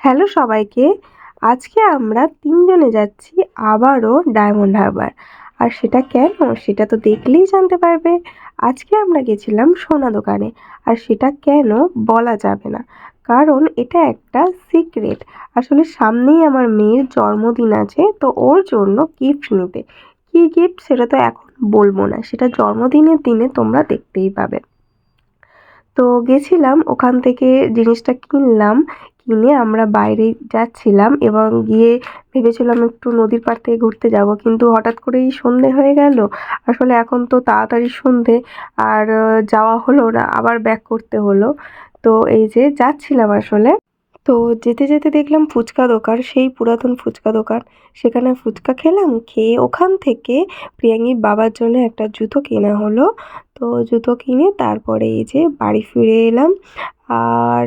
Hello সবাইকে। আজকে আমরা ৩ জনে যাচ্ছি আবারও ডায়মন্ড হারবার। আর সেটা কেন? সেটা তো দেখলেই জানতে পারবে। আজকে আমরা গেছিলাম সোনা দোকানে। আর সেটা কেন বলা যাবে না। কারণ এটা একটা সিক্রেট। আসলে সামনেই আমার মেয়ের জন্মদিন আছে, তো ওর জন্য গিফট নিতে। কী গিফট সেটা তো এখন বলবো না। সেটা জন্মদিনের দিনে তোমরা দেখতেই পাবে। তো গেছিলাম, ওখান থেকে জিনিসটা কিনলাম। কিনে আমরা বাইরে যাচ্ছিলাম এবং গিয়ে ভেবেছিলাম একটু নদীর পাড় থেকে ঘুরতে যাব, কিন্তু হঠাৎ করেই সন্ধে হয়ে গেল। আসলে এখন তো তাড়াতাড়ি সন্ধে, আর যাওয়া হলো না, আবার ব্যাক করতে হলো। তো এই যে যাচ্ছিলাম আসলে। তো যেতে যেতে দেখলাম ফুচকা দোকান, সেই পুরাতন ফুচকা দোকান। সেখানে ফুচকা খেলাম, খেয়ে ওখান থেকে প্রিয়াঙ্গীর বাবার জন্য একটা জুতো কেনা হলো। তো জুতো কিনে তারপরে এই যে বাড়ি ফিরে এলাম। আর